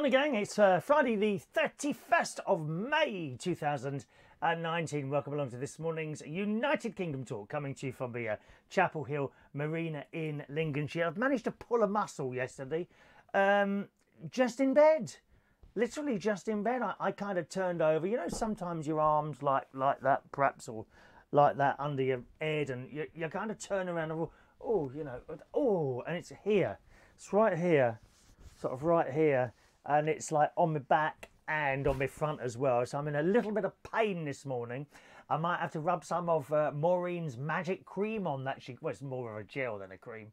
Morning gang, it's Friday the 31st of May 2019. Welcome along to this morning's United Kingdom talk, coming to you from the Chapel Hill Marina in Lincolnshire. I've managed to pull a muscle yesterday, just in bed, literally just in bed. I kind of turned over, you know, sometimes your arms like that perhaps, or like that under your head, and you kind of turn around and and it's here, it's right here, sort of right here. And it's like on my back and on my front as well. So I'm in a little bit of pain this morning. I might have to rub some of Maureen's magic cream on that well, it's more of a gel than a cream,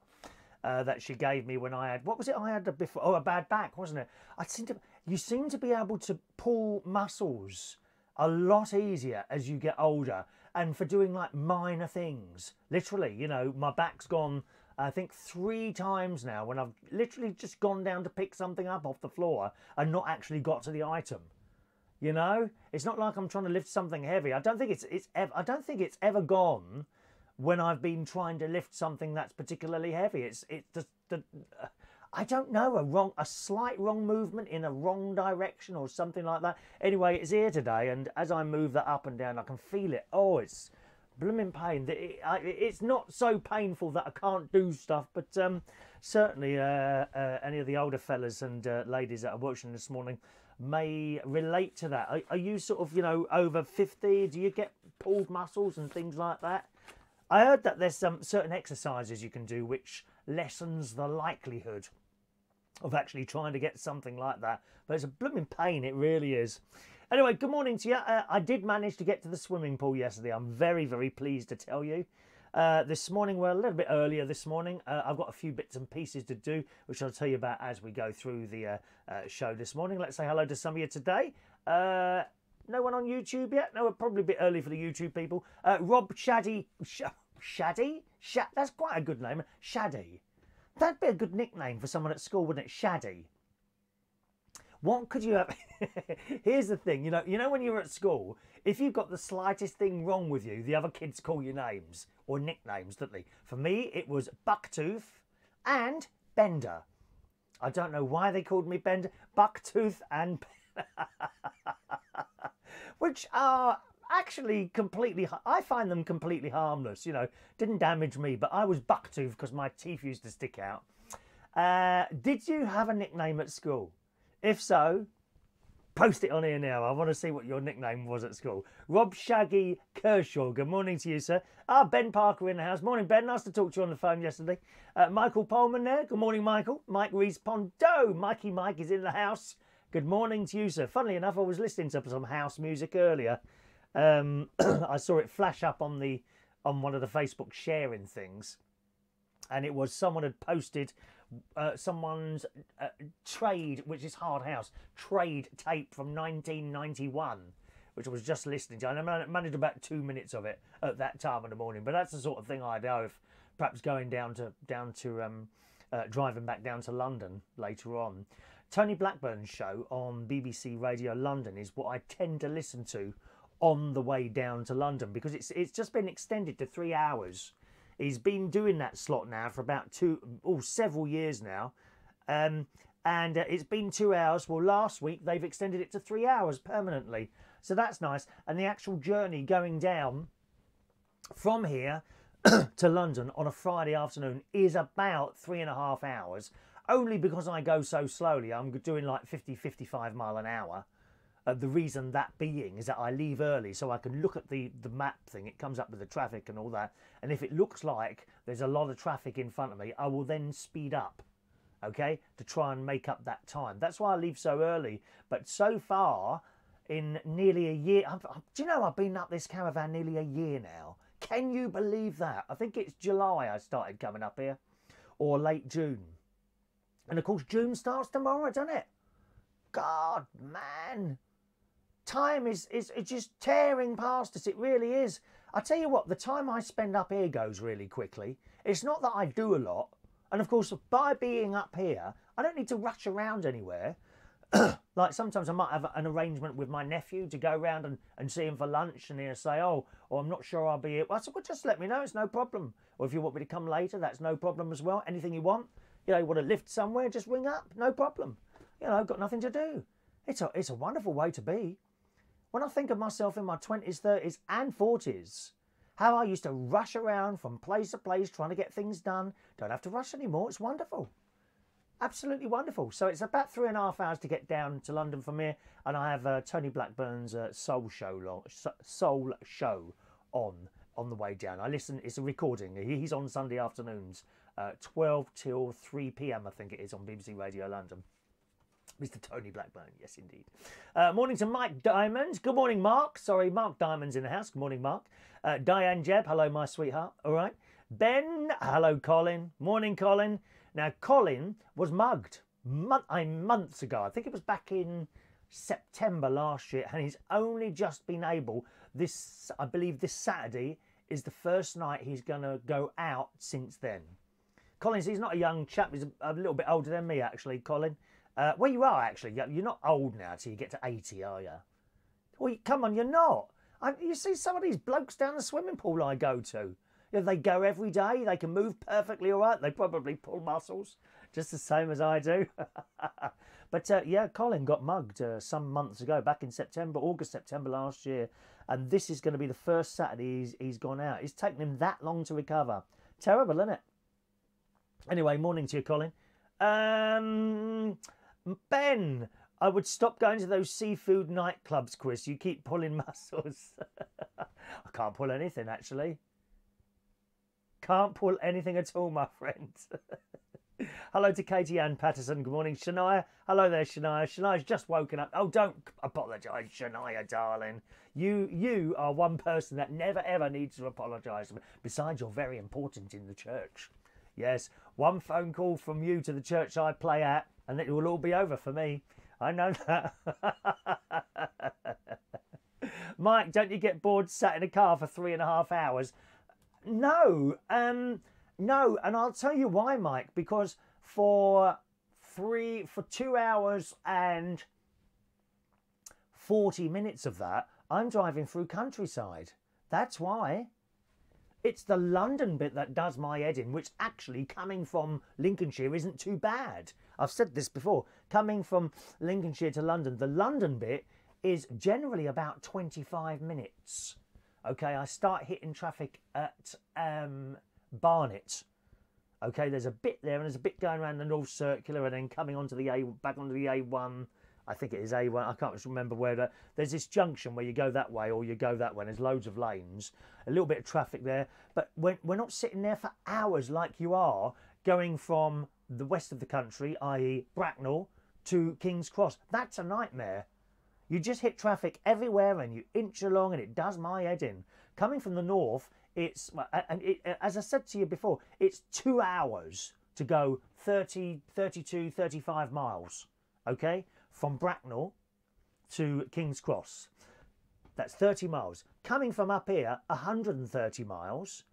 that she gave me when I had, what was it I had before? Oh, a bad back, wasn't it? You seem to be able to pull muscles a lot easier as you get older, and for doing like minor things. Literally, you know, my back's gone, I think 3 times now when I've literally just gone down to pick something up off the floor and not actually got to the item. You know, it's not like I'm trying to lift something heavy. I don't think it's ever gone when I've been trying to lift something that's particularly heavy. It's just I don't know, a slight wrong movement in a wrong direction or something like that. Anyway, it's here today, and as I move that up and down, I can feel it. Oh, it's blooming pain. It's not so painful that I can't do stuff, but certainly any of the older fellas and ladies that are watching this morning may relate to that. Are you sort of, you know, over 50? Do you get pulled muscles and things like that? I heard that there's some certain exercises you can do which lessens the likelihood of actually trying to get something like that, but it's a blooming pain, it really is. Anyway, good morning to you. I did manage to get to the swimming pool yesterday. I'm very, very pleased to tell you. This morning, we're a little bit earlier this morning. I've got a few bits and pieces to do, which I'll tell you about as we go through the show this morning. Let's say hello to some of you today. No one on YouTube yet? No, we're probably a bit early for the YouTube people. Rob Shaddy. Shaddy? That's quite a good name. Shaddy. That'd be a good nickname for someone at school, wouldn't it? Shaddy. What could you have? Here's the thing, you know when you're at school, if you've got the slightest thing wrong with you, the other kids call you names or nicknames, don't they? For me, it was Bucktooth and Bender. I don't know why they called me Bender. Bucktooth and which are actually I find them completely harmless, you know, didn't damage me, but I was Bucktooth because my teeth used to stick out. Did you have a nickname at school? If so, post it on here now. I want to see what your nickname was at school. Rob Shaggy Kershaw, good morning to you, sir. Ben Parker in the house. Morning, Ben. Nice to talk to you on the phone yesterday. Michael Pullman there. Good morning, Michael. Mike Rees Pondo. Mikey Mike is in the house. Good morning to you, sir. Funnily enough, I was listening to some house music earlier. I saw it flash up on one of the Facebook sharing things, and it was someone had posted someone's trade, which is Hard House, trade tape from 1991, which I was just listening to. And I managed about 2 minutes of it at that time in the morning. But that's the sort of thing I do if perhaps going down to driving back down to London later on. Tony Blackburn's show on BBC Radio London is what I tend to listen to on the way down to London, because it's just been extended to 3 hours. He's been doing that slot now for about several years now. And it's been 2 hours. Well, last week they've extended it to 3 hours permanently. So that's nice. And the actual journey going down from here to London on a Friday afternoon is about 3.5 hours, only because I go so slowly. I'm doing like 55 mile an hour. The reason that being is that I leave early so I can look at the map thing. It comes up with the traffic and all that. And if it looks like there's a lot of traffic in front of me, I will then speed up, okay, to try and make up that time. That's why I leave so early. But so far, in nearly a year, do you know I've been up this caravan nearly a year now? Can you believe that? I think it's July I started coming up here, or late June. And of course, June starts tomorrow, doesn't it? God, man. Time is just tearing past us. It really is. I tell you what, the time I spend up here goes really quickly. It's not that I do a lot. And of course, by being up here, I don't need to rush around anywhere. Like sometimes I might have an arrangement with my nephew to go round and see him for lunch, and he'll say, oh, I'm not sure I'll be here. Well, I said, well, just let me know. It's no problem. Or if you want me to come later, that's no problem as well. Anything you want. You know, you want to lift somewhere, just ring up. No problem. You know, I've got nothing to do. It's a wonderful way to be. When I think of myself in my 20s, 30s and 40s, how I used to rush around from place to place trying to get things done. Don't have to rush anymore. It's wonderful. Absolutely wonderful. So it's about 3.5 hours to get down to London from here, and I have Tony Blackburn's Soul Show on the way down. I listen. It's a recording. He's on Sunday afternoons, 12 till 3 p.m. I think it is on BBC Radio London. Mr. Tony Blackburn, yes indeed. Morning to Mike Diamond. Good morning, Mark. Sorry, Mark Diamond's in the house. Good morning, Mark. Diane Jebb, hello, my sweetheart. All right. Ben, hello, Colin. Morning, Colin. Now, Colin was mugged months ago. I think it was back in September last year, and he's only just been able, I believe this Saturday is the first night he's going to go out since then. Colin, he's not a young chap. He's a little bit older than me, actually, Colin. Well, you are, actually. You're not old now till you get to 80, are you? Well, come on, you're not. You see some of these blokes down the swimming pool I go to. You know, they go every day. They can move perfectly all right. They probably pull muscles just the same as I do. But, yeah, Colin got mugged some months ago, back in August, September last year. And this is going to be the first Saturday he's gone out. It's taken him that long to recover. Terrible, isn't it? Anyway, morning to you, Colin. Ben, I would stop going to those seafood nightclubs, Chris. You keep pulling muscles. I can't pull anything, actually. Can't pull anything at all, my friend. Hello to Katie Ann Patterson. Good morning, Shania. Hello there, Shania. Shania's just woken up. Oh, don't apologise, Shania, darling. You are one person that never, ever needs to apologise. Besides, you're very important in the church. Yes, one phone call from you to the church I play at, and it will all be over for me. I know that. Mike, don't you get bored sat in a car for 3.5 hours? No, no, and I'll tell you why, Mike. Because for 2 hours and 40 minutes of that, I'm driving through countryside. That's why. It's the London bit that does my head in, which actually, coming from Lincolnshire, isn't too bad. I've said this before. Coming from Lincolnshire to London, the London bit is generally about 25 minutes. Okay, I start hitting traffic at Barnet. Okay, there's a bit there, and there's a bit going around the North Circular, and then coming onto the back onto the A1. I think it is A1. I can't remember where. There's this junction where you go that way or you go that way. There's loads of lanes, a little bit of traffic there. But we're not sitting there for hours like you are going from the west of the country, i.e. Bracknell, to King's Cross. That's a nightmare. You just hit traffic everywhere and you inch along, and it does my head in. Coming from the north, as I said to you before, it's 2 hours to go 30, 32, 35 miles. Okay? From Bracknell to King's Cross. That's 30 miles. Coming from up here, 130 miles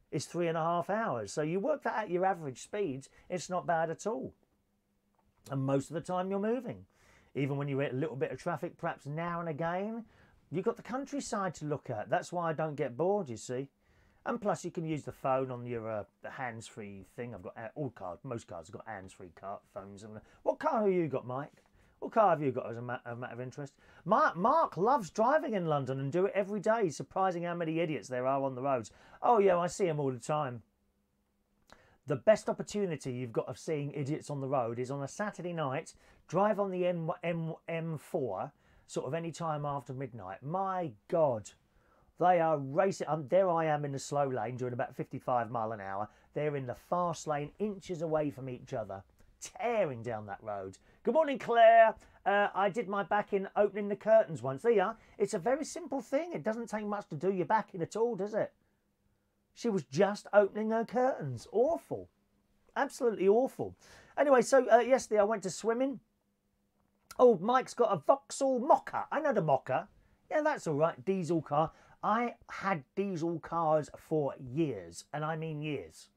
is 3.5 hours. So you work that out, your average speeds, it's not bad at all. And most of the time you're moving. Even when you hit a little bit of traffic, perhaps now and again, you've got the countryside to look at. That's why I don't get bored, you see. And plus you can use the phone on your hands-free thing. I've got most cars have got hands-free phones. What car have you got, Mike? What car have you got as a matter of interest? Mark loves driving in London and do it every day. Surprising how many idiots there are on the roads. Oh, yeah, I see them all the time. The best opportunity you've got of seeing idiots on the road is on a Saturday night, drive on the M4, sort of any time after midnight. My God, they are racing. There I am in the slow lane doing about 55 mile an hour. They're in the fast lane, inches away from each other, tearing down that road. Good morning, Claire. I did my back in opening the curtains once. There you are. It's a very simple thing. It doesn't take much to do your back in at all, does it? She was just opening her curtains. Awful. Absolutely awful. Anyway, so yesterday I went to swimming. Oh, Mike's got a Vauxhall Mocha. I know the Mocha. Yeah, that's all right. Diesel car. I had diesel cars for years, and I mean years.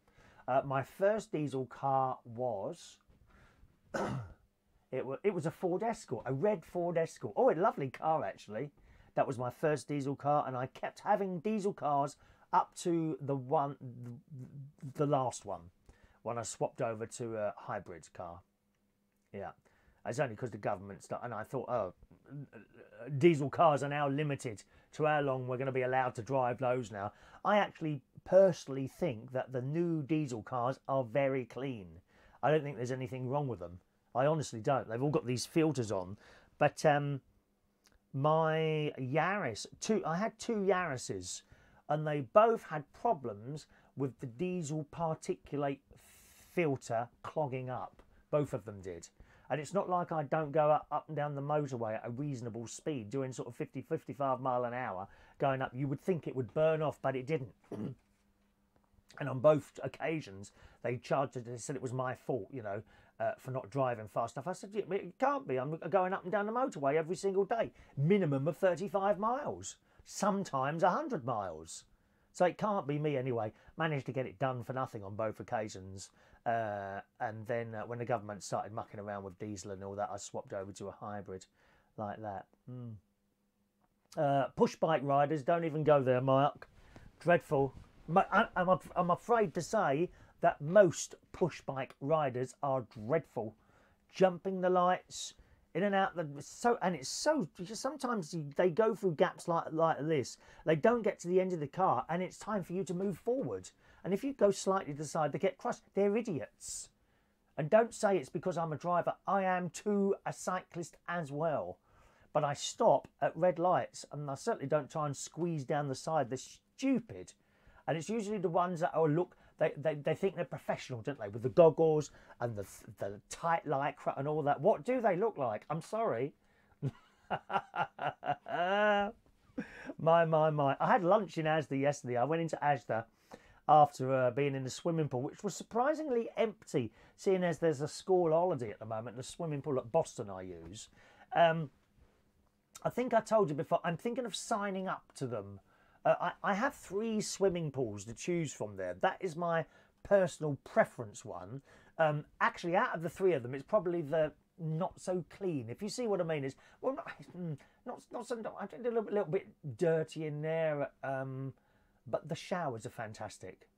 My first diesel car was... It was a Ford Escort, a red Ford Escort. Oh, a lovely car, actually. That was my first diesel car, and I kept having diesel cars up to the last one, when I swapped over to a hybrid car. Yeah. It's only because the government's not, and I thought, oh, diesel cars are now limited to how long we're going to be allowed to drive those now. I actually personally think that the new diesel cars are very clean. I don't think there's anything wrong with them. I honestly don't. They've all got these filters on. But my Yaris, I had two Yarises, and they both had problems with the diesel particulate filter clogging up. Both of them did. And it's not like I don't go up and down the motorway at a reasonable speed, doing sort of 50, 55 mile an hour going up. You would think it would burn off, but it didn't. And on both occasions, they charged it. They said it was my fault, you know, for not driving fast enough. I said, it can't be. I'm going up and down the motorway every single day, minimum of 35 miles, sometimes 100 miles. So it can't be me anyway. Managed to get it done for nothing on both occasions. And then when the government started mucking around with diesel and all that, I swapped over to a hybrid like that. Push bike riders, don't even go there, Mark. Dreadful. I'm afraid to say that most push bike riders are dreadful. Jumping the lights, in and out. Sometimes they go through gaps like this. They don't get to the end of the car, and it's time for you to move forward. And if you go slightly to the side, they get crushed. They're idiots. And don't say it's because I'm a driver. I am too a cyclist as well. But I stop at red lights, and I certainly don't try and squeeze down the side. They're stupid. And it's usually the ones that, oh, look, they think they're professional, don't they? With the goggles and the tight lycra and all that. What do they look like? I'm sorry. My. I had lunch in Asda yesterday. I went into Asda after being in the swimming pool, which was surprisingly empty, seeing as there's a school holiday at the moment. The swimming pool at Boston I use. I think I told you before, I'm thinking of signing up to them. I have 3 swimming pools to choose from there. That is my personal preference one. Actually, out of the 3 of them, it's probably the not so clean. If you see what I mean, is well, not so. I think a little bit dirty in there. But the showers are fantastic.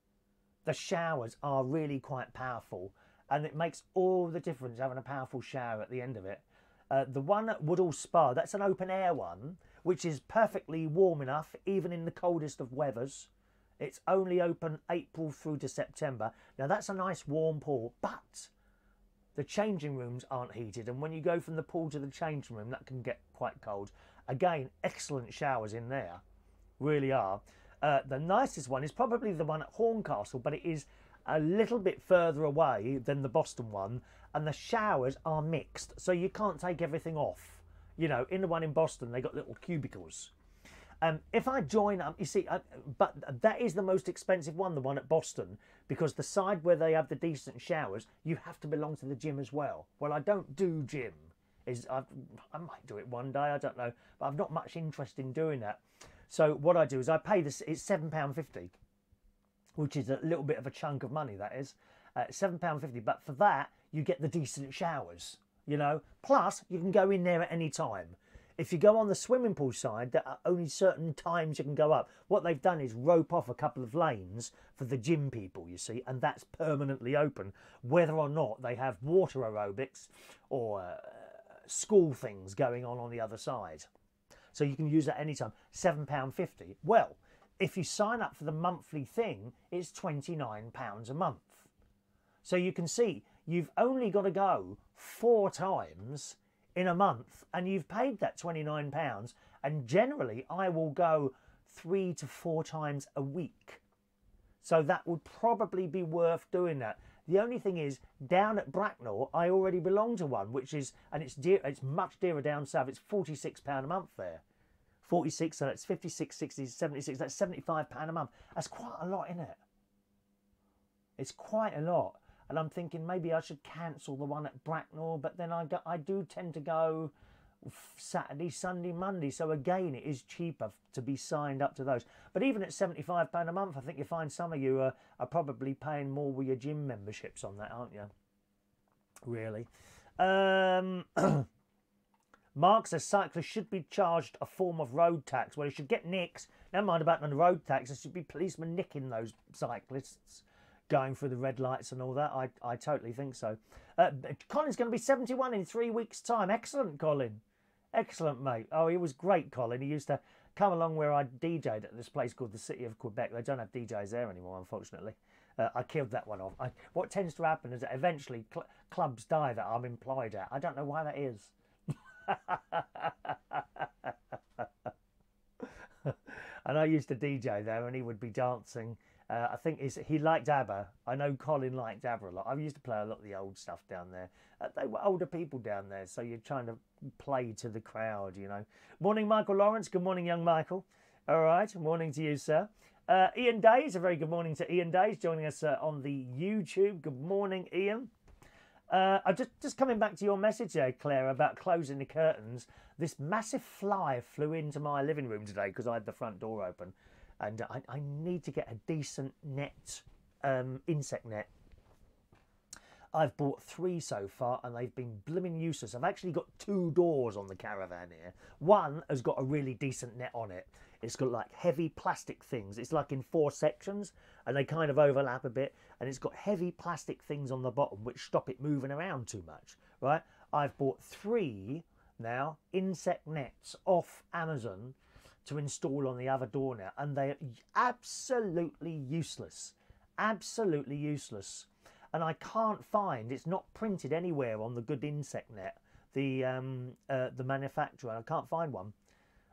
The showers are really quite powerful, and it makes all the difference having a powerful shower at the end of it. The one at Woodall Spa, that's an open air one, which is perfectly warm enough, even in the coldest of weathers. It's only open April through to September. Now, that's a nice warm pool, but the changing rooms aren't heated. And when you go from the pool to the changing room, that can get quite cold. Again, excellent showers in there. Really are. The nicest one is probably the one at Horncastle, but it is a little bit further away than the Boston one. And the showers are mixed, so you can't take everything off. You know, in the one in Boston, they got little cubicles. If I join up, you see, but that is the most expensive one, the one at Boston, because the side where they have the decent showers, you have to belong to the gym as well. Well, I don't do gym. I might do it one day, I don't know, but I've not much interest in doing that. So what I do is I pay this, it's £7.50, which is a little bit of a chunk of money, that is. £7.50, but for that, you get the decent showers. You know, plus you can go in there at any time. If you go on the swimming pool side, there are only certain times you can go up. What they've done is rope off a couple of lanes for the gym people, you see, and that's permanently open, whether or not they have water aerobics or school things going on the other side. So you can use that anytime. £7.50. Well, if you sign up for the monthly thing, it's £29 a month. So you can see you've only got to go 4 times in a month, and you've paid that £29. And generally, I will go 3 to 4 times a week. So that would probably be worth doing that. The only thing is, down at Bracknell, I already belong to one, which is, and it's dear, it's much dearer down south. It's £46 a month there. 46, so that's 56, 60, 76, that's £75 a month. That's quite a lot, isn't it? It's quite a lot. And I'm thinking maybe I should cancel the one at Bracknell, but then I do tend to go Saturday, Sunday, Monday. So again, it is cheaper to be signed up to those. But even at £75 a month, I think you find some of you are probably paying more with your gym memberships on that, aren't you? Really. Mark says cyclists should be charged a form of road tax. Well, you should get nicks. Never mind about the road tax. There should be policemen nicking those cyclists going through the red lights and all that. I totally think so. Colin's going to be 71 in 3 weeks' time. Excellent, Colin. Excellent, mate. Oh, he was great, Colin. He used to come along where I DJ'd at this place called the City of Quebec. They don't have DJs there anymore, unfortunately. I killed that one off. What tends to happen is that eventually clubs die that I'm employed at. I don't know why that is. And I used to DJ there, and he would be dancing. I think he liked ABBA. I know Colin liked ABBA a lot. I used to play a lot of the old stuff down there. They were older people down there, so you're trying to play to the crowd, you know. Morning, Michael Lawrence. Good morning, young Michael. All right, morning to you, sir. Ian Days, a very good morning to Ian Days, joining us on the YouTube. Good morning, Ian. I'm just coming back to your message there, Claire, about closing the curtains. This massive fly flew into my living room today because I had the front door open, and I need to get a decent net, insect net. I've bought 3 so far, and they've been blooming useless. I've actually got 2 doors on the caravan here. One has got a really decent net on it. It's got like heavy plastic things. It's like in 4 sections, and they kind of overlap a bit. And it's got heavy plastic things on the bottom which stop it moving around too much, right? I've bought 3 now insect nets off Amazon to install on the other door now, and they're absolutely useless. Absolutely useless. And I can't find, it's not printed anywhere on the Good Insect Net, the manufacturer. I can't find one.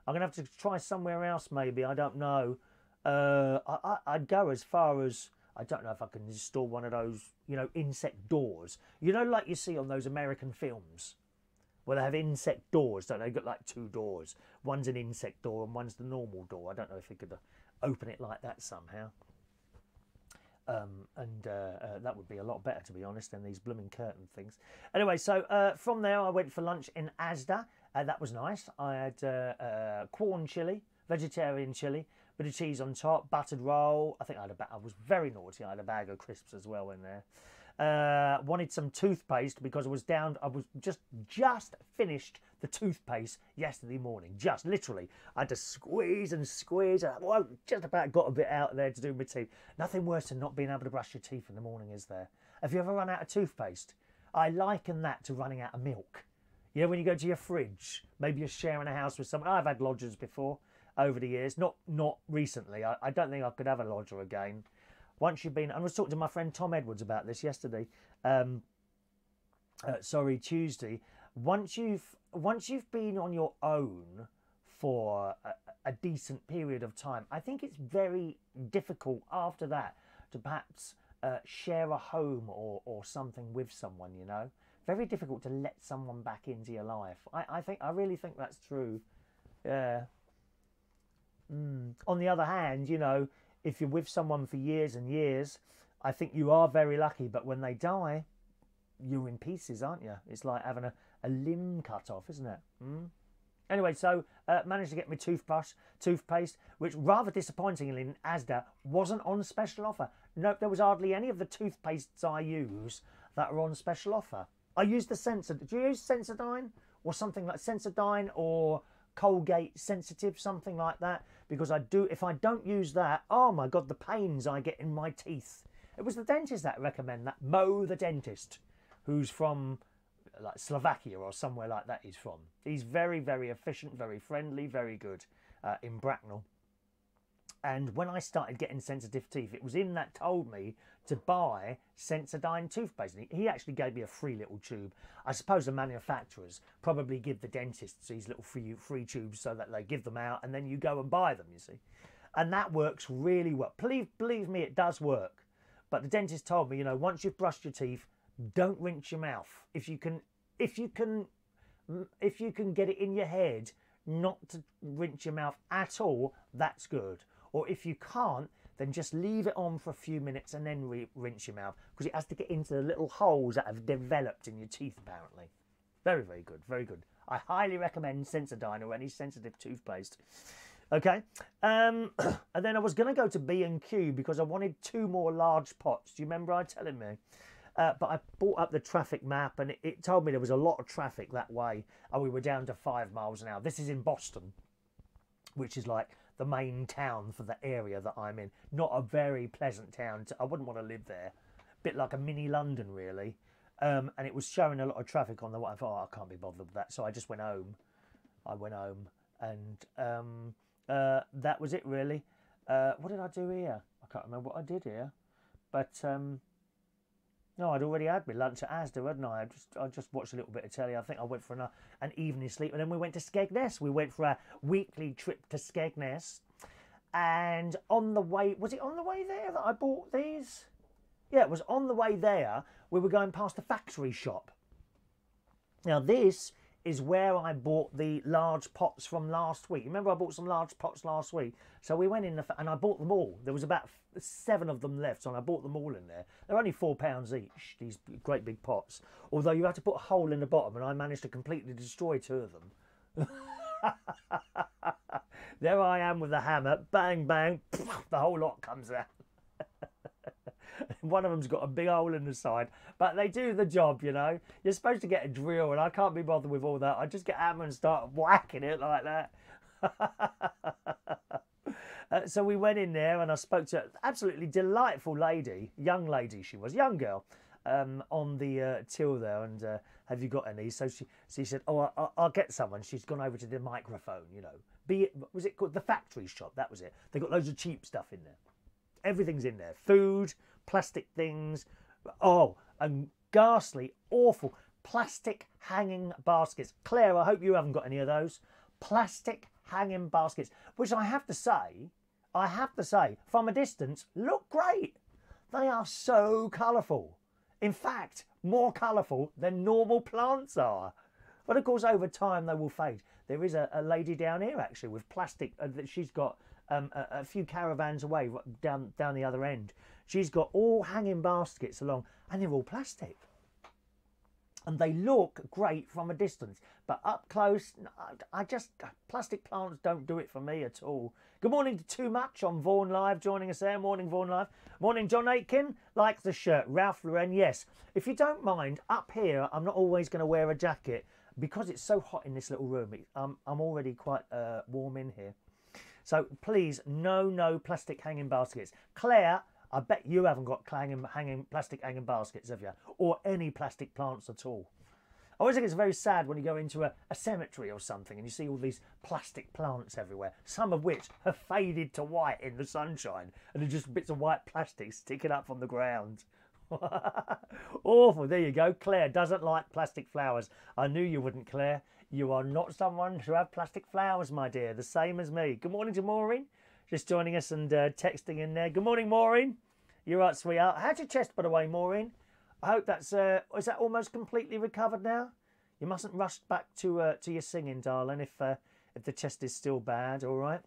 I'm going to have to try somewhere else maybe, I don't know. I'd go as far as, I don't know if I can install one of those, you know, insect doors. You know, like you see on those American films, where they have insect doors, don't they? They've got like 2 doors. One's an insect door and one's the normal door. I don't know if you could open it like that somehow. That would be a lot better, to be honest, than these blooming curtain things. Anyway, so from there I went for lunch in Asda. That was nice. I had corn chili, vegetarian chili, bit of cheese on top, buttered roll. I think I was very naughty. I had a bag of crisps as well in there. Wanted some toothpaste because I was just finished the toothpaste yesterday morning. Just literally, I had to squeeze and squeeze. Well, just about got a bit out there to do my teeth. Nothing worse than not being able to brush your teeth in the morning, is there? Have you ever run out of toothpaste? I liken that to running out of milk. You know, when you go to your fridge, maybe you're sharing a house with someone. I've had lodgers before over the years, not recently. I don't think I could have a lodger again. Once you've been, I was talking to my friend Tom Edwards about this yesterday. Tuesday. Once you've been on your own for a decent period of time, I think it's very difficult after that to perhaps share a home or something with someone. You know, very difficult to let someone back into your life. I really think that's true. Yeah. On the other hand, you know, if you're with someone for years and years, I think you are very lucky. But when they die, you're in pieces, aren't you? It's like having a limb cut off, isn't it? Anyway, so managed to get my toothpaste, which rather disappointingly in Asda wasn't on special offer. No, there was hardly any of the toothpastes I use that are on special offer. I use the Sensodyne. Do you use Sensodyne or something like Sensodyne or Colgate Sensitive, something like that? Because I do, if I don't use that, oh my God, the pains I get in my teeth. It was the dentist that recommended that. Mo the dentist, who's from like Slovakia or somewhere like that he's from. He's very, very efficient, very friendly, very good in Bracknell. And when I started getting sensitive teeth, it was him that told me to buy Sensodyne toothpaste. And he actually gave me a free little tube. I suppose the manufacturers probably give the dentists these little free tubes so that they give them out and then you go and buy them, you see. And that works really well. Believe me, it does work. But the dentist told me, you know, once you've brushed your teeth, don't rinse your mouth. If you can get it in your head not to rinse your mouth at all, that's good. Or if you can't, then just leave it on for a few minutes and then rinse your mouth, because it has to get into the little holes that have developed in your teeth, apparently. Very, very good, very good. I highly recommend Sensodyne or any sensitive toothpaste. Okay, and then I was going to go to B&Q because I wanted 2 more large pots. Do you remember I telling me? But I brought up the traffic map and it told me there was a lot of traffic that way. And we were down to 5 miles an hour. This is in Boston, which is like the main town for the area that I'm in. Not a very pleasant town. I wouldn't want to live there. Bit like a mini London, really. and it was showing a lot of traffic on the way. I thought, oh, I can't be bothered with that, so I just went home. And that was it really. What did I do here? I can't remember what I did here, but no, I'd already had my lunch at Asda, hadn't I? I just watched a little bit of telly. I think I went for an evening sleep, and then we went to Skegness. We went for a weekly trip to Skegness, and on the way, was it on the way there that I bought these? Yeah, it was on the way there. We were going past the factory shop. Now this is where I bought the large pots from last week. Remember, I bought some large pots last week. So we went in and I bought them all. There was about 7 of them left, and I bought them all in there. They're only £4 each, these great big pots. Although you have to put a hole in the bottom, and I managed to completely destroy 2 of them. There I am with the hammer, bang, bang, the whole lot comes out. One of them's got a big hole in the side, but they do the job, you know. You're supposed to get a drill, and I can't be bothered with all that. I just get a hammer and start whacking it like that. So we went in there, and I spoke to an absolutely delightful lady, young lady she was, young girl, on the till there, and have you got any? So she said, oh, I'll get someone. She's gone over to the microphone, you know. Was it called the factory shop? That was it. They got loads of cheap stuff in there. Everything's in there. Food, plastic things. Oh, and ghastly, awful plastic hanging baskets. Claire, I hope you haven't got any of those. Plastic hanging baskets, which I have to say, from a distance, look great. They are so colourful. In fact, more colourful than normal plants are. But of course, over time, they will fade. There is a lady down here, actually, with plastic that she's got a few caravans away down the other end. She's got all hanging baskets along, and they're all plastic. And they look great from a distance, but up close, plastic plants don't do it for me at all. Good morning to Too Much on Vaughan Live, joining us there. Morning, Vaughan Live. Morning, John Aitken. Likes the shirt. Ralph Lauren, yes. If you don't mind, up here, I'm not always going to wear a jacket because it's so hot in this little room. I'm already quite warm in here. So please, no plastic hanging baskets. Claire, I bet you haven't got plastic hanging baskets, have you? Or any plastic plants at all. I always think it's very sad when you go into a cemetery or something and you see all these plastic plants everywhere, some of which have faded to white in the sunshine, and they're just bits of white plastic sticking up from the ground. Awful. There you go. Claire doesn't like plastic flowers. I knew you wouldn't, Claire. You are not someone to have plastic flowers, my dear. The same as me. Good morning to Maureen. Just joining us and texting in there. Good morning, Maureen. You're right, sweetheart. How's your chest, by the way, Maureen? I hope that's... is that almost completely recovered now? You mustn't rush back to your singing, darling, if the chest is still bad, all right?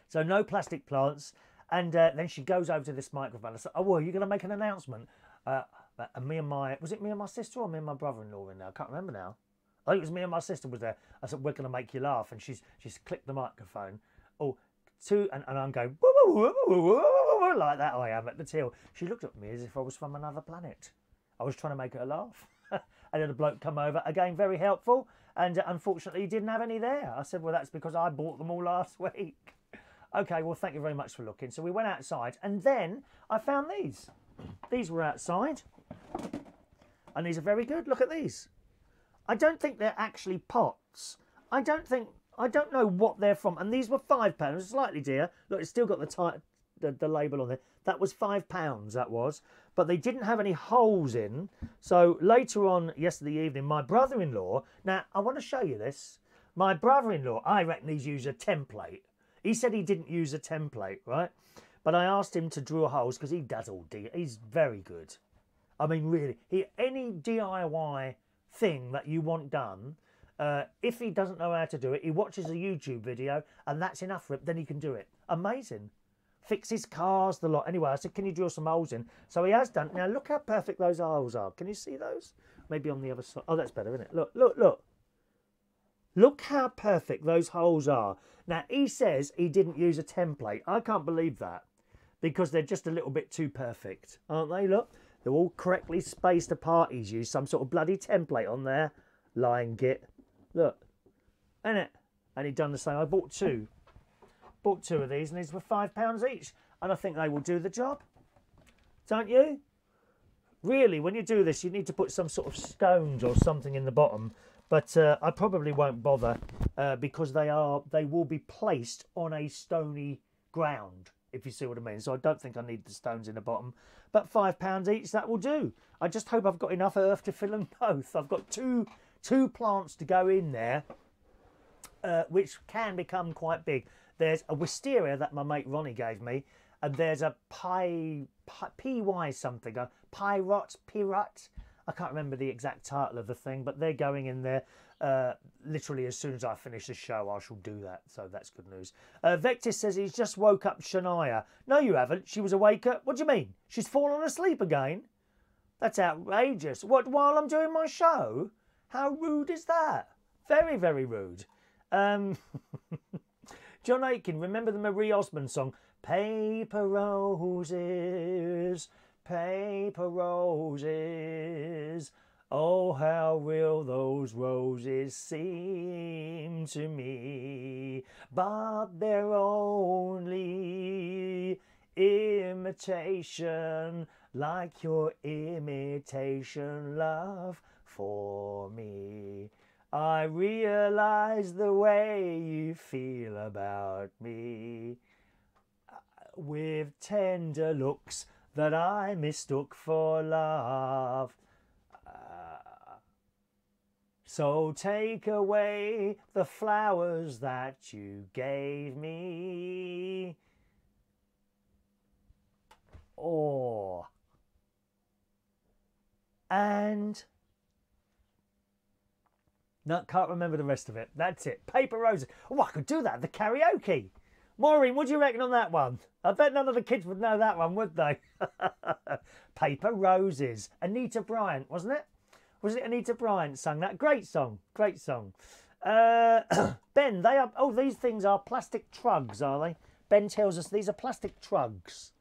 So no plastic plants. And then she goes over to this microphone. I said, oh, well, you're going to make an announcement. And me and my... Was it me and my sister or me and my brother-in-law in there? I can't remember now. I think it was me and my sister was there. I said, we're going to make you laugh. And she's clicked the microphone. Oh, and I'm going, woo, woo, woo, woo, woo, woo, like that I am at the till. She looked at me as if I was from another planet. I was trying to make her laugh. And then a bloke come over, again, very helpful. And unfortunately, he didn't have any there. I said, well, that's because I bought them all last week. Okay, well, thank you very much for looking. So we went outside, and then I found these. These were outside. And these are very good. Look at these. I don't think they're actually pots. I don't know what they're from. And these were £5, slightly dear. Look, it's still got the label on there. That was £5, that was. But they didn't have any holes in. So later on yesterday evening, my brother-in-law... Now, I want to show you this. My brother-in-law, I reckon he's used a template. He said he didn't use a template, right? But I asked him to drill holes because he does all he's very good. I mean, really, any DIY thing that you want done, if he doesn't know how to do it, he watches a YouTube video and that's enough for him, then he can do it. Amazing. Fixes cars, the lot. Anyway, I said, can you drill some holes in? So he has done. Now, look how perfect those holes are. Can you see those? Maybe on the other side. Oh, that's better, isn't it? Look, look, look. Look how perfect those holes are. Now, he says he didn't use a template. I can't believe that because they're just a little bit too perfect, aren't they? Look, they're all correctly spaced apart. He's used some sort of bloody template on there. Lying git. Look, ain't it? And he'd done the same. I bought two. Bought 2 of these and these were £5 each. And I think they will do the job. Don't you? Really, when you do this, you need to put some sort of stones or something in the bottom. But I probably won't bother because they will be placed on a stony ground, if you see what I mean. So I don't think I need the stones in the bottom. But £5 each, that will do. I just hope I've got enough earth to fill them both. I've got two plants to go in there, which can become quite big. There's a wisteria that my mate Ronnie gave me, and there's a PY something, a pirot. I can't remember the exact title of the thing, but they're going in there literally as soon as I finish the show. I shall do that, so that's good news. Vectis says he's just woke up Shania. No, you haven't. She was awake. What do you mean? She's fallen asleep again? That's outrageous. What, while I'm doing my show? How rude is that? Very, very rude. John Aiken, remember the Marie Osmond song? Paper roses, paper roses. Oh, how real those roses seem to me. But they're only imitation, like your imitation love for me. I realize the way you feel about me, with tender looks that I mistook for love. So take away the flowers that you gave me. Oh. And no, can't remember the rest of it. That's it. Paper Roses. Oh, I could do that. The karaoke. Maureen, what do you reckon on that one? I bet none of the kids would know that one, would they? Paper Roses. Anita Bryant, wasn't it? Was it Anita Bryant sang that? Great song. Great song. Ben, they are... Oh, these things are plastic trugs, are they? Ben tells us these are plastic trugs,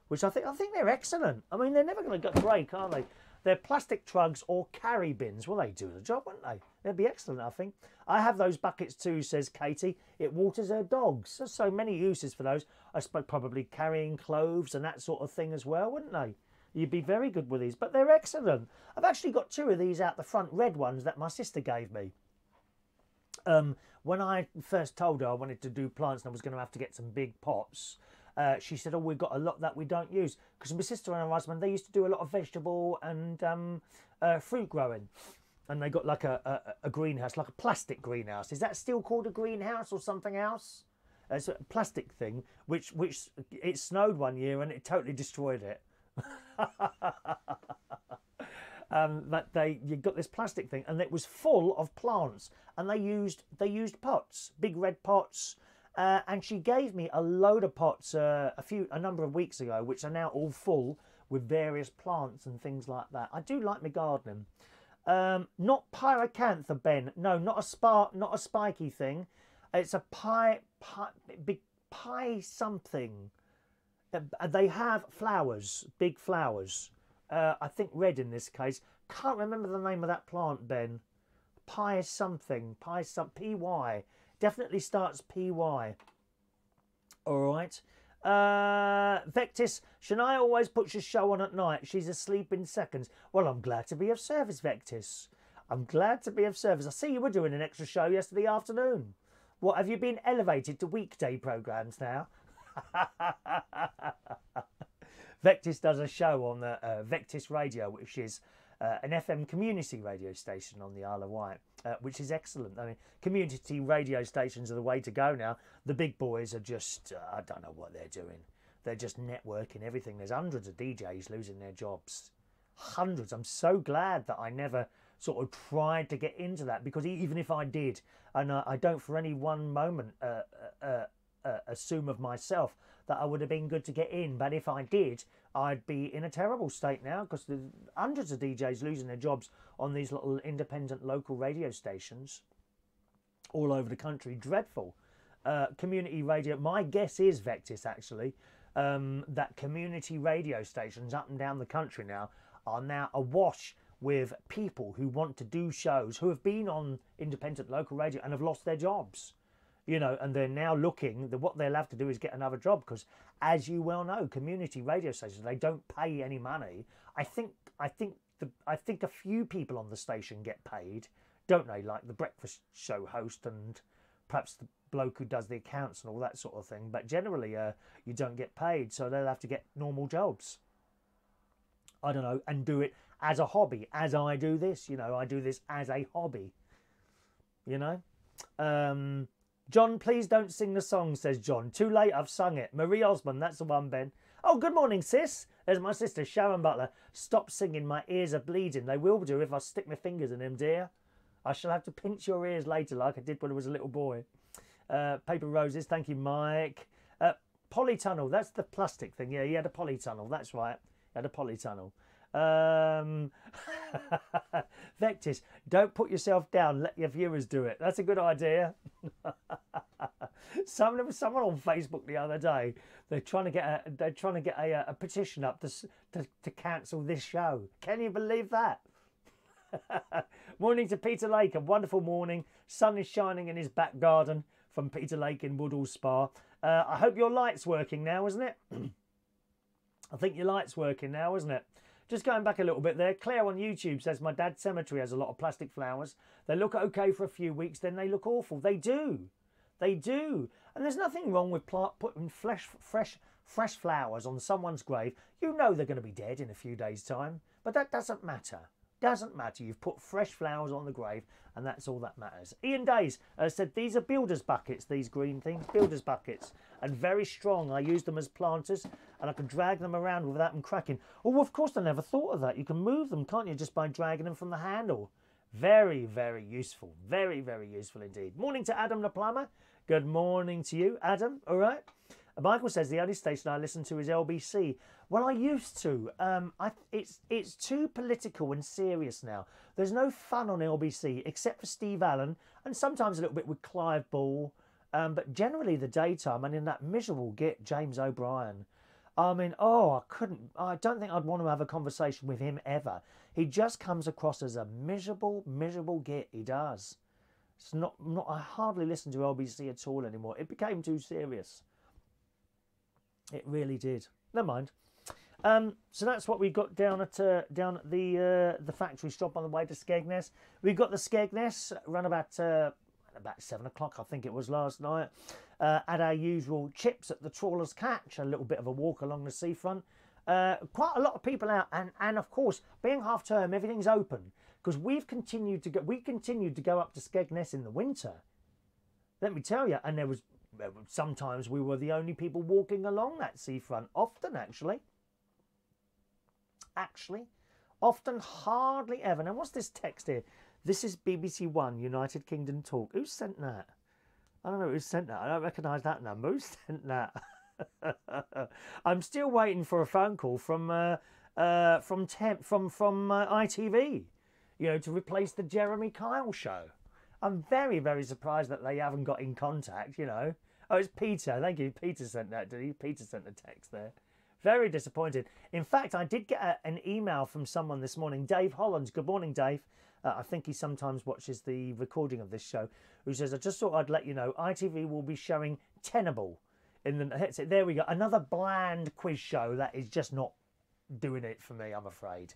which I think they're excellent. I mean, they're never going to break, are they? They're plastic trugs or carry bins. Well, they do the job, wouldn't they? They'd be excellent, I think. I have those buckets too, says Katie. It waters her dogs. There's so many uses for those. I suppose probably carrying clothes and that sort of thing as well, wouldn't they? You'd be very good with these, but they're excellent. I've actually got 2 of these out the front, red ones that my sister gave me. When I first told her I wanted to do plants and I was going to have to get some big pots, she said, oh, we've got a lot that we don't use. Because my sister and her husband, they used to do a lot of vegetable and fruit growing. And they got like a greenhouse, like a plastic greenhouse. Is that still called a greenhouse or something else? It's a plastic thing, which it snowed one year and it totally destroyed it. You got this plastic thing and it was full of plants, and they used pots, big red pots, and she gave me a load of pots a number of weeks ago, which are now all full with various plants and things like that. I do like my gardening. Not pyracantha, Ben. No, not a spiky thing. It's a big pie something. They have flowers, big flowers. I think red in this case. Can't remember the name of that plant, Ben. Pie something. PY. Definitely starts PY. All right. Vectis, Shania always puts a show on at night. She's asleep in seconds. Well, I'm glad to be of service, Vectis. I'm glad to be of service. I see you were doing an extra show yesterday afternoon. What, have you been elevated to weekday programmes now? Vectis does a show on the Vectis Radio, which is an FM community radio station on the Isle of Wight, which is excellent. I mean, community radio stations are the way to go now. The big boys are just, I don't know what they're doing. They're just networking everything. There's hundreds of DJs losing their jobs. Hundreds. I'm so glad that I never sort of tried to get into that, because even if I did, and I don't for any one moment assume of myself that I would have been good to get in, but if I did, I'd be in a terrible state now, because there's hundreds of DJs losing their jobs on these little independent local radio stations all over the country. Dreadful. Community radio, my guess is, Vectis, actually, that community radio stations up and down the country now are now awash with people who want to do shows, who have been on independent local radio and have lost their jobs. You know, and they're now looking, what they'll have to do is get another job, because, as you well know, community radio stations, they don't pay any money. I think I think a few people on the station get paid, don't they? Like the breakfast show host and perhaps the bloke who does the accounts and all that sort of thing. But generally, you don't get paid, so they'll have to get normal jobs. I don't know, and do it as a hobby, as I do this. You know, I do this as a hobby. You know. John, please don't sing the song, says John. Too late, I've sung it. Marie Osmond, that's the one, Ben. Oh, good morning, sis. There's my sister, Sharon Butler. Stop singing, my ears are bleeding. They will do if I stick my fingers in them, dear. I shall have to pinch your ears later like I did when I was a little boy. Paper Roses, thank you, Mike. Polytunnel, that's the plastic thing. Yeah, he had a polytunnel, that's right. He had a polytunnel. Vectis, don't put yourself down, let your viewers do it. That's a good idea. There was someone on Facebook the other day. They're trying to get a petition up to cancel this show. Can you believe that? Morning to Peter Lake, a wonderful morning. Sun is shining in his back garden from Peter Lake in Woodall Spa. I hope your light's working now, isn't it? I think your light's working now, isn't it? Just going back a little bit there, Claire on YouTube says, my dad's cemetery has a lot of plastic flowers. They look okay for a few weeks, then they look awful. They do. They do. And there's nothing wrong with putting fresh flowers on someone's grave. You know they're going to be dead in a few days' time. But that doesn't matter. Doesn't matter. You've put fresh flowers on the grave, and that's all that matters. Ian Days said, these are builder's buckets, these green things. Builder's buckets. And very strong. I use them as planters, and I can drag them around without them cracking. Oh, of course, I never thought of that. You can move them, can't you, just by dragging them from the handle. Very, very useful. Very, very useful indeed. Morning to Adam the plumber. Good morning to you, Adam. All right. Michael says the only station I listen to is LBC. Well, I used to. It's too political and serious now. There's no fun on LBC except for Steve Allen and sometimes a little bit with Clive Ball. But generally the daytime, and in that miserable git, James O'Brien. I mean, I don't think I'd want to have a conversation with him ever. He just comes across as a miserable, miserable git. He does. It's not. I hardly listen to LBC at all anymore. It became too serious. It really did. Never mind. So that's what we got down at the factory stop on the way to Skegness. We got the Skegness run about 7 o'clock, I think it was last night. At our usual chips at the Trawlers catch, a little bit of a walk along the seafront. Quite a lot of people out, and of course, being half term, everything's open because we continued to go up to Skegness in the winter. Let me tell you, and sometimes we were the only people walking along that seafront. Often, hardly ever. Now, what's this text here? This is BBC One, United Kingdom Talk. Who sent that? I don't know who sent that. I don't recognise that number. Who sent that? I'm still waiting for a phone call from ITV, to replace the Jeremy Kyle show. I'm very, very surprised that they haven't got in contact, Oh, it's Peter. Thank you. Peter sent that, did he? Peter sent the text there. Very disappointed. In fact, I did get an email from someone this morning, Dave Hollands. Good morning, Dave. I think he sometimes watches the recording of this show, who says, I just thought I'd let you know, ITV will be showing Tenable in the... There we go. Another bland quiz show that is just not doing it for me, I'm afraid.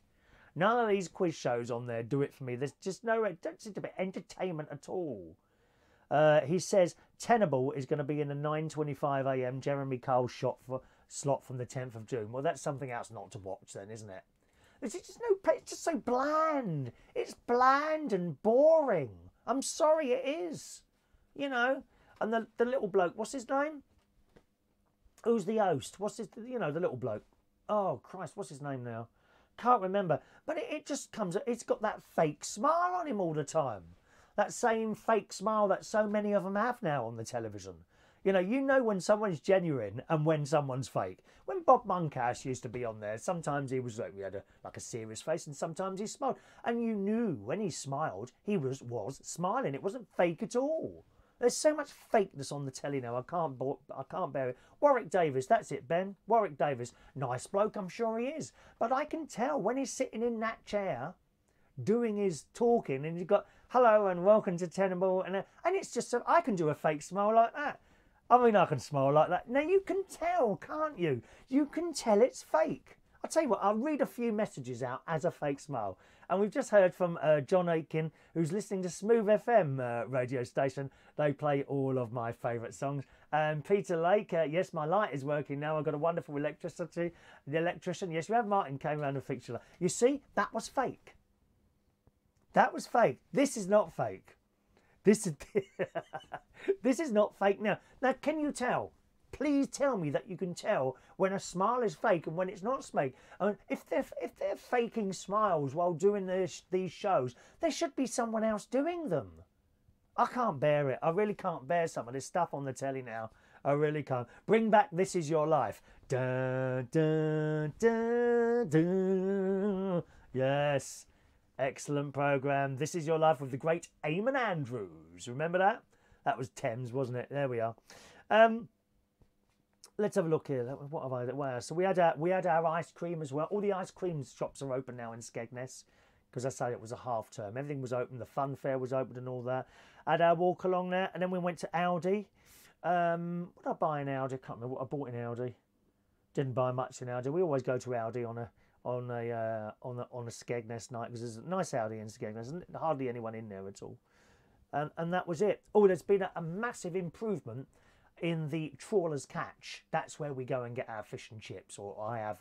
None of these quiz shows on there do it for me. There's just don't seem to be entertainment at all. He says Tenable is going to be in the 9:25 AM Jeremy Kyle slot from the 10th of June. Well, that's something else not to watch then, isn't it? It's just so bland. It's bland and boring. I'm sorry, it is. And the little bloke, what's his name? Who's the host? What's his, the little bloke? Oh, Christ, what's his name now? Can't remember. But it just comes, it's got that fake smile on him all the time. That same fake smile that so many of them have now on the television. You know when someone's genuine and when someone's fake. When Bob Monkhouse used to be on there, sometimes he was like, we had a serious face, and sometimes he smiled. And you knew when he smiled, he was smiling. It wasn't fake at all. There's so much fakeness on the telly now. I can't bear it. Warwick Davis, that's it, Ben. Warwick Davis, nice bloke, I'm sure he is. But I can tell when he's sitting in that chair, doing his talking, and he's got hello and welcome to Tenable, and it's just I can do a fake smile like that. I mean, I can smile like that. Now, you can tell, can't you? You can tell it's fake. I'll tell you what, I'll read a few messages out as a fake smile. And we've just heard from John Aitken, who's listening to Smooth FM radio station. They play all of my favourite songs. And Peter Lake, yes, my light is working now. I've got a wonderful electricity. The electrician, yes, you have Martin came around and fixed it. You see, that was fake. That was fake. This is not fake. This is this is not fake now. Now, can you tell? Please tell me that you can tell when a smile is fake and when it's not fake. If they're faking smiles while doing these shows, there should be someone else doing them. I can't bear it. I really can't bear some of this stuff on the telly now. I really can't. Bring back This Is Your Life. Dun, dun, dun, dun. Yes. Excellent programme. This Is Your Life with the great Eamon Andrews. Remember that? That was Thames, wasn't it? There we are. Let's have a look here. What have I? Well, so we had our ice cream as well. All the ice cream shops are open now in Skegness because I say it was a half term. Everything was open. The fun fair was open and all that. Had our walk along there, and then we went to Aldi. What did I buy in Aldi? I can't remember what I bought in Aldi. Didn't buy much in Aldi. We always go to Aldi on a Skegness night because there's a nice Aldi in Skegness and hardly anyone in there at all. And that was it. Oh, there's been a massive improvement in the Trawlers catch. That's where we go and get our fish and chips. Or I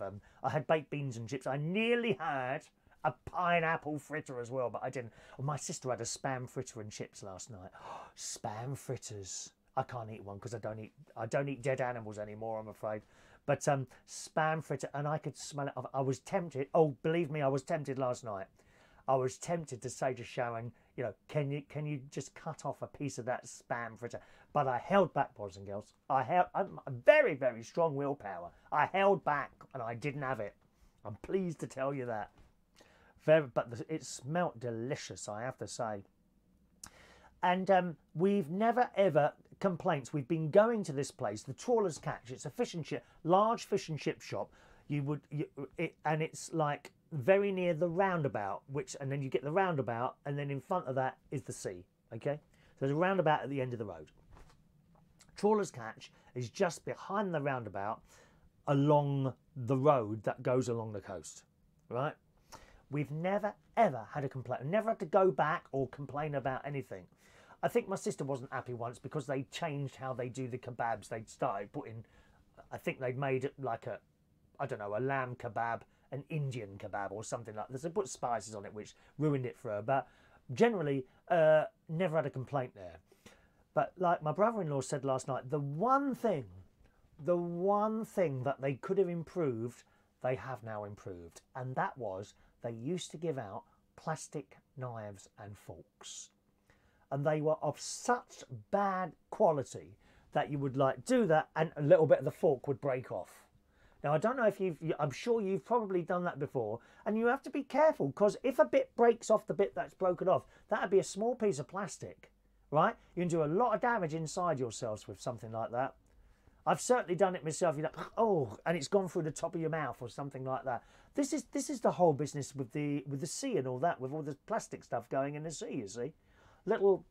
had baked beans and chips. I nearly had a pineapple fritter as well, but I didn't. Well, my sister had a spam fritter and chips last night. Spam fritters. I can't eat one because I don't eat dead animals anymore, I'm afraid. But spam fritter, and I could smell it. I was tempted. Oh, believe me, I was tempted last night. I was tempted to say to Sharon, you know, can you just cut off a piece of that spam fritter? But I held back, boys and girls. I'm a very, very strong willpower. I held back and I didn't have it. I'm pleased to tell you that. But it smelt delicious, I have to say. And we've never ever complaints. We've been going to this place, the Trawlers Catch. It's a fish and chip, large fish and chip shop. And it's like very near the roundabout, and then you get the roundabout, and then in front of that is the sea. Okay, so there's a roundabout at the end of the road. Trawlers Catch is just behind the roundabout, along the road that goes along the coast. Right? We've never ever had a complaint. Never had to go back or complain about anything. I think my sister wasn't happy once because they changed how they do the kebabs. They started putting, I think they'd made it like a lamb kebab, an Indian kebab or something like this. They put spices on it, which ruined it for her. But generally, never had a complaint there. But like my brother-in-law said last night, the one thing that they could have improved, they have now improved. And that was they used to give out plastic knives and forks. And they were of such bad quality that you would like do that and a little bit of the fork would break off. Now, I don't know if I'm sure you've probably done that before, and you have to be careful because if a bit breaks off the bit that's broken off, that'd be a small piece of plastic, right? You can do a lot of damage inside yourselves with something like that. I've certainly done it myself. You're like, oh, and it's gone through the top of your mouth or something like that. This is the whole business with the sea and all that, with all the plastic stuff going in the sea. You see, little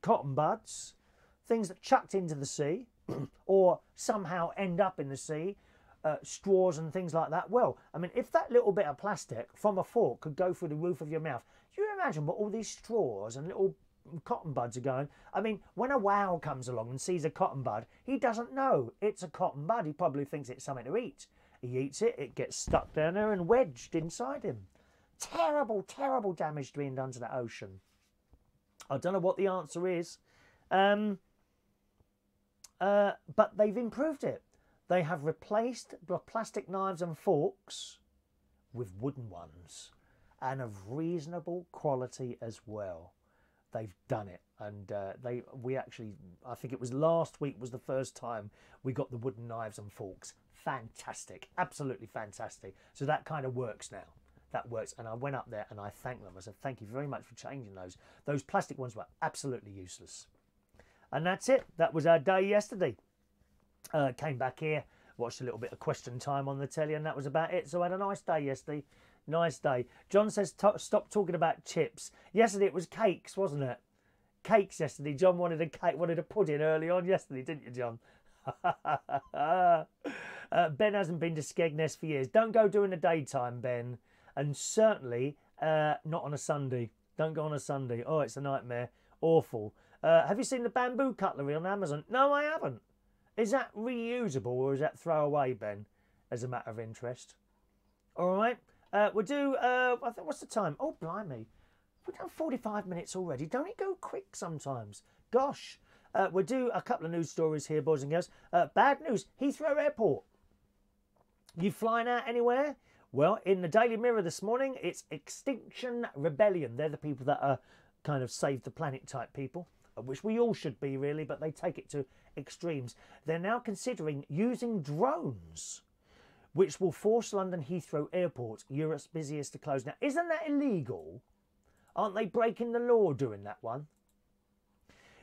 cotton buds, things that chucked into the sea. Or somehow end up in the sea, straws and things like that. Well, I mean, if that little bit of plastic from a fork could go through the roof of your mouth, you imagine what all these straws and little cotton buds are going. I mean, when a wow comes along and sees a cotton bud, he doesn't know it's a cotton bud. He probably thinks it's something to eat. He eats it, it gets stuck down there and wedged inside him. Terrible, terrible damage being done to the ocean. I don't know what the answer is. But they've improved it. They have replaced the plastic knives and forks with wooden ones, and of reasonable quality as well. They've done it, and I think it was last week was the first time we got the wooden knives and forks. Fantastic, absolutely fantastic. So that kind of works now. That works, and I went up there and I thanked them. I said, thank you very much for changing those. Those plastic ones were absolutely useless. And that's it. That was our day yesterday. Came back here, watched a little bit of Question Time on the telly, and that was about it. So I had a nice day yesterday. Nice day. John says, stop talking about chips. Yesterday it was cakes, wasn't it? Cakes yesterday. John wanted a pudding early on yesterday, didn't you, John? Ben hasn't been to Skegness for years. Don't go during the daytime, Ben. And certainly not on a Sunday. Don't go on a Sunday. Oh, it's a nightmare. Awful. Have you seen the bamboo cutlery on Amazon? No, I haven't. Is that reusable or is that throwaway, Ben? As a matter of interest. All right. We'll do, I think, what's the time? Oh, blimey. We've done 45 minutes already. Don't it go quick sometimes? Gosh. We'll do a couple of news stories here, boys and girls. Bad news. Heathrow Airport. You flying out anywhere? Well, in the Daily Mirror this morning, it's Extinction Rebellion. They're the people that are kind of save the planet type people, which we all should be really, but they take it to extremes. They're now considering using drones, which will force London Heathrow Airport, Europe's busiest, to close. Now, isn't that illegal? Aren't they breaking the law doing that one?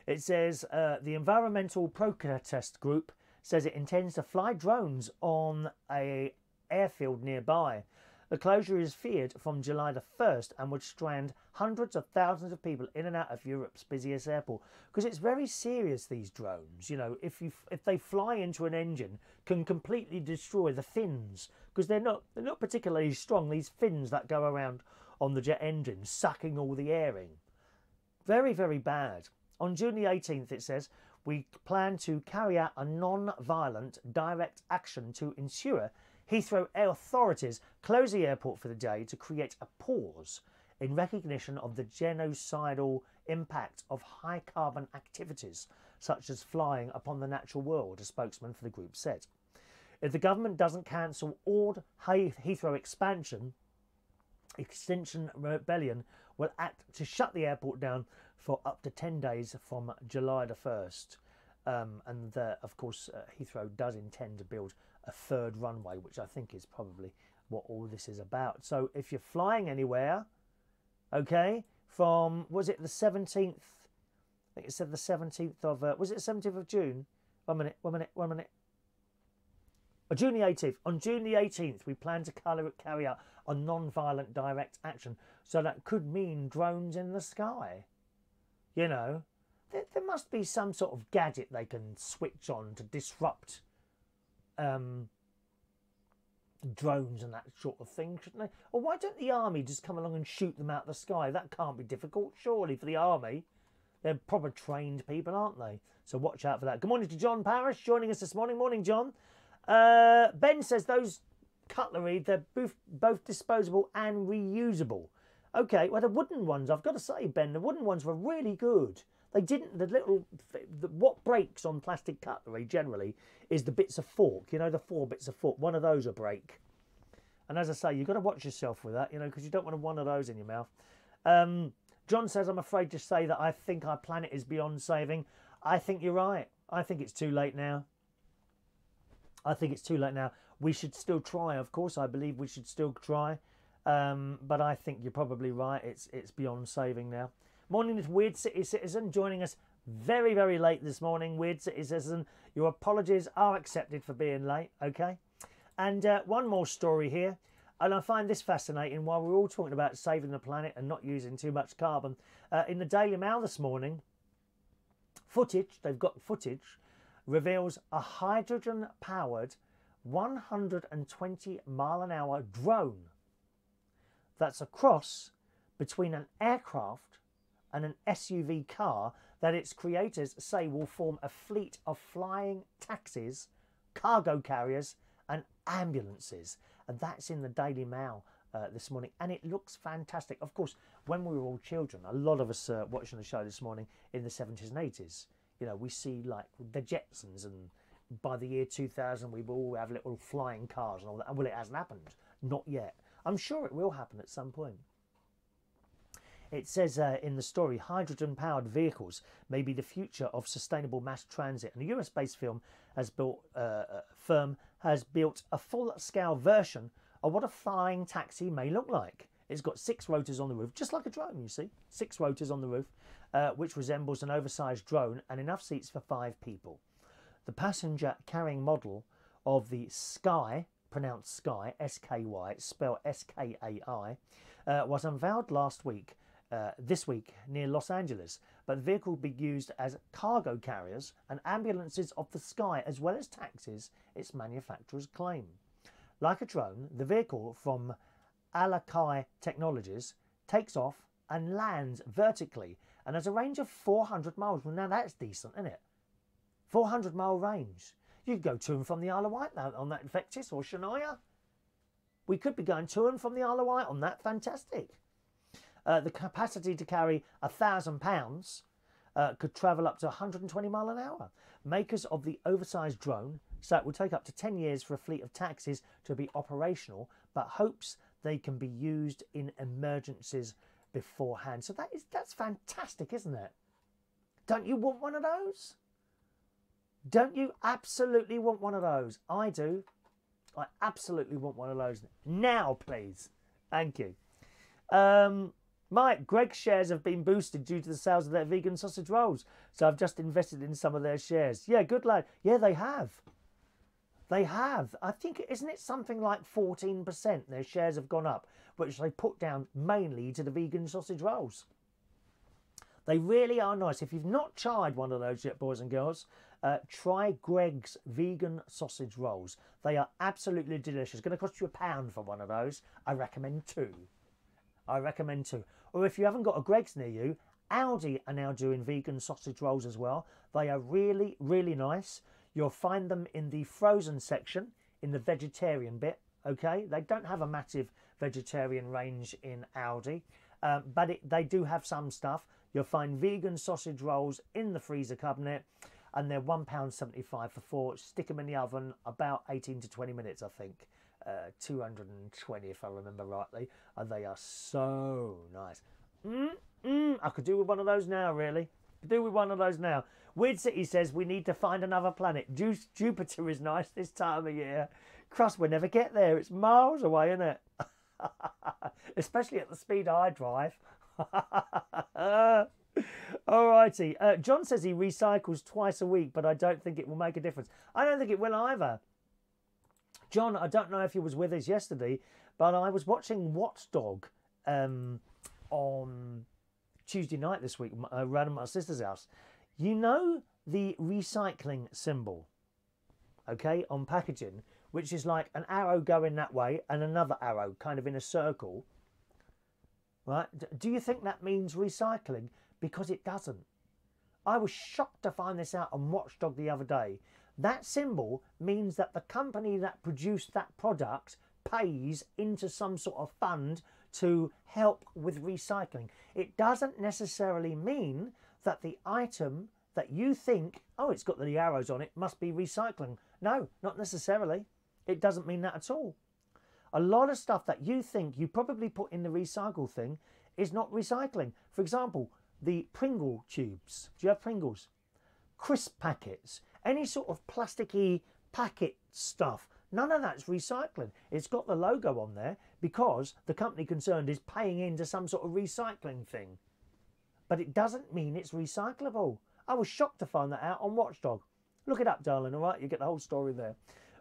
It says the environmental protest group says it intends to fly drones on a airfield nearby. The closure is feared from July the 1st and would strand hundreds of thousands of people in and out of Europe's busiest airport. Because it's very serious, these drones. You know, if they fly into an engine, can completely destroy the fins. Because they're not particularly strong, these fins that go around on the jet engine, sucking all the air in. Very, very bad. On June the 18th, it says, we plan to carry out a non-violent direct action to ensure Heathrow authorities close the airport for the day to create a pause in recognition of the genocidal impact of high carbon activities such as flying upon the natural world, a spokesman for the group said. If the government doesn't cancel all Heathrow expansion, Extinction Rebellion will act to shut the airport down for up to 10 days from July the 1st. Of course, Heathrow does intend to build a third runway, which I think is probably what all this is about. So if you're flying anywhere, okay, from, was it the 17th? I think it said the 17th of, was it the 17th of June? One minute. June the 18th. On June the 18th, we plan to carry out a non-violent direct action. So that could mean drones in the sky. You know, there must be some sort of gadget they can switch on to disrupt drones and that sort of thing, shouldn't they? Or why don't the army just come along and shoot them out of the sky? That can't be difficult, surely, for the army. They're proper trained people, aren't they? So watch out for that. Good morning to John Parrish joining us this morning. Morning, John. Ben says those cutlery, they're both disposable and reusable. Okay, well, the wooden ones, I've got to say, Ben, the wooden ones were really good. They didn't, what breaks on plastic cutlery generally is the bits of fork, you know, the 4 bits of fork. One of those will break. And as I say, you've got to watch yourself with that, you know, because you don't want one of those in your mouth. John says, I'm afraid to say that I think our planet is beyond saving. I think you're right. I think it's too late now. I think it's too late now. We should still try, of course. I believe we should still try. But I think you're probably right. It's beyond saving now. Morning to Weird City Citizen joining us very, very late this morning. Weird City Citizen, your apologies are accepted for being late, okay? And one more story here. And I find this fascinating while we're all talking about saving the planet and not using too much carbon. In the Daily Mail this morning, they've got footage, reveals a hydrogen-powered 120-mile-an-hour drone that's a cross between an aircraft and an SUV car that its creators say will form a fleet of flying taxis, cargo carriers and ambulances. And that's in the Daily Mail this morning, and it looks fantastic. Of course, when we were all children, a lot of us watching the show this morning in the 70s and 80s, you know, we see like the Jetsons, and by the year 2000 we will all have little flying cars and all that. Well, it hasn't happened, not yet. I'm sure it will happen at some point. It says in the story, hydrogen-powered vehicles may be the future of sustainable mass transit. And a US-based firm has built a full-scale version of what a flying taxi may look like. It's got 6 rotors on the roof, just like a drone, you see. 6 rotors on the roof, which resembles an oversized drone and enough seats for 5 people. The passenger-carrying model of the Sky, pronounced Sky, S-K-Y, spelled S-K-A-I, was unveiled last week this week near Los Angeles, but the vehicle will be used as cargo carriers and ambulances of the sky as well as taxis, its manufacturers claim. Like a drone, the vehicle from Alakai Technologies takes off and lands vertically and has a range of 400 miles. Well, now that's decent, isn't it? 400-mile range. You could go to and from the Isle of Wight on that Invictus or Shania. We could be going to and from the Isle of Wight on that. Fantastic. The capacity to carry 1,000 pounds could travel up to 120 mile an hour. Makers of the oversized drone say it will take up to 10 years for a fleet of taxis to be operational, but hopes they can be used in emergencies beforehand. So that's fantastic, isn't it? Don't you want one of those? Don't you absolutely want one of those? I do. I absolutely want one of those. Now, please. Thank you. Mike, Greg's shares have been boosted due to the sales of their vegan sausage rolls. So I've just invested in some of their shares. Yeah, good lad. Yeah, they have. They have. I think, isn't it something like 14% their shares have gone up, which they put down mainly to the vegan sausage rolls. They really are nice. If you've not tried one of those yet, boys and girls, try Greg's vegan sausage rolls. They are absolutely delicious. It's going to cost you £1 for one of those. I recommend two. I recommend two. Or if you haven't got a Greg's near you, Aldi are now doing vegan sausage rolls as well. They are really, really nice. You'll find them in the frozen section, in the vegetarian bit, okay? They don't have a massive vegetarian range in Aldi, but they do have some stuff. You'll find vegan sausage rolls in the freezer cabinet, and they're £1.75 for 4. Stick them in the oven about 18 to 20 minutes, I think. 220 if I remember rightly, and they are so nice. I could do with one of those now, really. Could do with one of those now. Weird City says we need to find another planet. Jupiter is nice this time of year. Crust will never get there. It's miles away, isn't it? Especially at the speed I drive. Alrighty. John says he recycles twice a week, but I don't think it will make a difference. I don't think it will either. John, I don't know if you was with us yesterday, but I was watching Watchdog on Tuesday night this week, around at my sister's house. You know the recycling symbol, okay, on packaging, which is like an arrow going that way and another arrow kind of in a circle, right? Do you think that means recycling? Because it doesn't. I was shocked to find this out on Watchdog the other day. That symbol means that the company that produced that product pays into some sort of fund to help with recycling. It doesn't necessarily mean that the item that you think, oh, it's got the arrows on it, must be recycling. No, not necessarily. It doesn't mean that at all. A lot of stuff that you think you probably put in the recycle thing is not recycling. For example, the Pringle tubes. Do you have Pringles? Crisp packets. Any sort of plasticky packet stuff. None of that's recycling. It's got the logo on there because the company concerned is paying into some sort of recycling thing. But it doesn't mean it's recyclable. I was shocked to find that out on Watchdog. Look it up, darling, all right? You get the whole story there.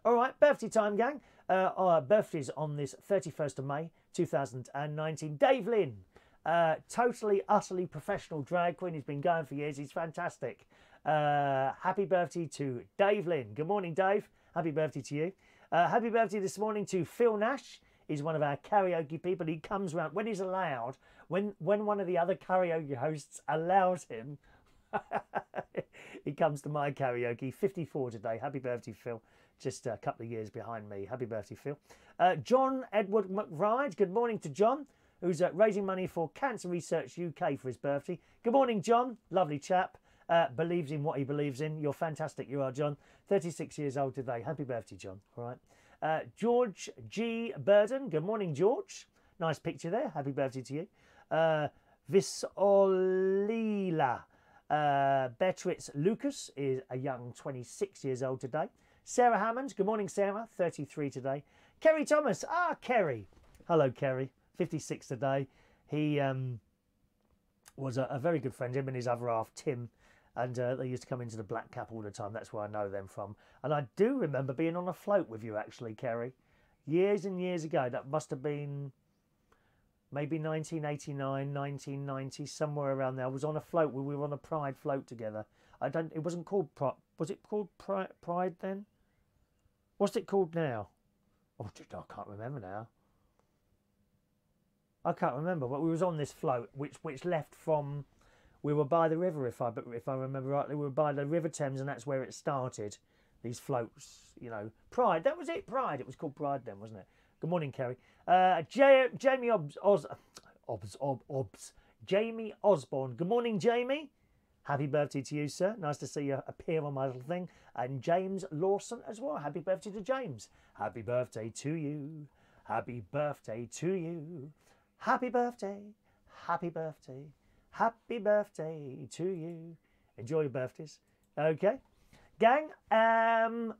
All right, birthday time, gang. Our birthday's on this 31st of May, 2019. Dave Lynn, totally, utterly professional drag queen. He's been going for years. He's fantastic. Happy birthday to Dave Lynn. Good morning, Dave. Happy birthday to you. Happy birthday this morning to Phil Nash. He's one of our karaoke people. He comes round when he's allowed, when one of the other karaoke hosts allows him. He comes to my karaoke. 54 today. Happy birthday, Phil. Just a couple of years behind me. Happy birthday, Phil. John Edward McBride. Good morning to John, who's raising money for Cancer Research UK for his birthday. Good morning, John. Lovely chap. Believes in what he believes in. You're fantastic, you are, John. 36 years old today. Happy birthday, John. All right. George G. Burden. Good morning, George. Nice picture there. Happy birthday to you. Vissolela. Beatrice Lucas is a young 26 years old today. Sarah Hammond. Good morning, Sarah. 33 today. Kerry Thomas. Kerry. Hello, Kerry. 56 today. He was a very good friend, him and his other half, Tim. And they used to come into the Black Cap all the time. That's where I know them from. And I do remember being on a float with you, actually, Kerry. Years and years ago. That must have been maybe 1989, 1990, somewhere around there. I was on a float. We were on a Pride float together. It wasn't called Pride. Was it called Pride then? What's it called now? Oh, I can't remember now. I can't remember, but we was on this float, which left from. We were by the river, if I remember rightly. We were by the River Thames, and that's where it started. These floats, you know, Pride. That was it. Pride. It was called Pride then, wasn't it? Good morning, Ceri. Jamie Jamie Osborne. Good morning, Jamie. Happy birthday to you, sir. Nice to see you appear on my little thing. And James Lawson as well. Happy birthday to James. Happy birthday to you. Happy birthday to you. Happy birthday. Happy birthday. Happy birthday to you. Enjoy your birthdays. Okay. Gang,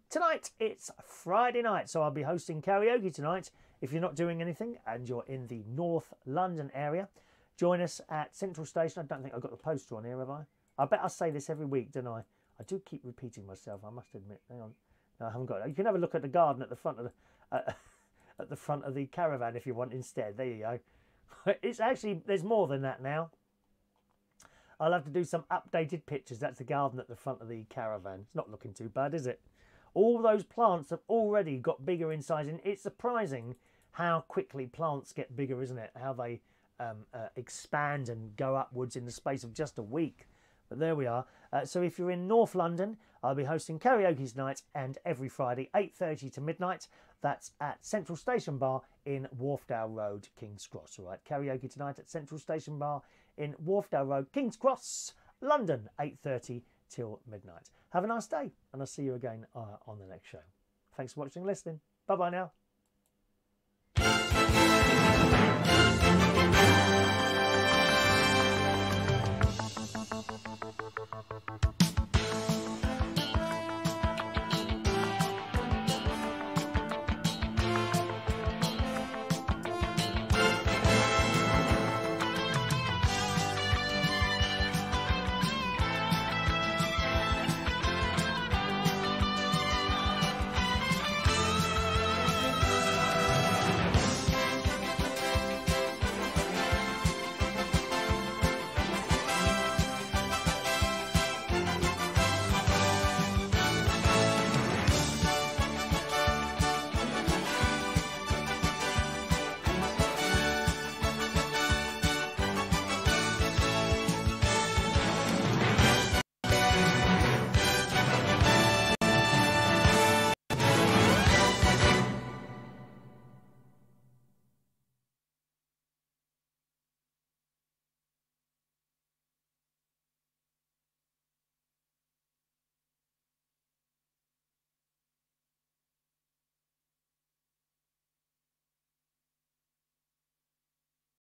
tonight it's Friday night, so I'll be hosting karaoke tonight. If you're not doing anything and you're in the North London area, join us at Central Station. I don't think I've got the poster on here, have I? I bet I say this every week, don't I? I do keep repeating myself, I must admit. Hang on. No, I haven't got it. You can have a look at the garden at the front of the at the front of the caravan if you want instead. There you go. It's actually, there's more than that now. I'll have to do some updated pictures. That's the garden at the front of the caravan. It's not looking too bad, is it? All those plants have already got bigger in size. And it's surprising how quickly plants get bigger, isn't it? How they expand and go upwards in the space of just a week. But there we are. So if you're in North London, I'll be hosting karaoke tonight and every Friday, 8:30 to midnight. That's at Central Station Bar in Wharfdale Road, King's Cross. All right, karaoke tonight at Central Station Bar in Wharfdale Road, King's Cross, London, 8:30 till midnight. Have a nice day, and I'll see you again on the next show. Thanks for watching and listening. Bye-bye now.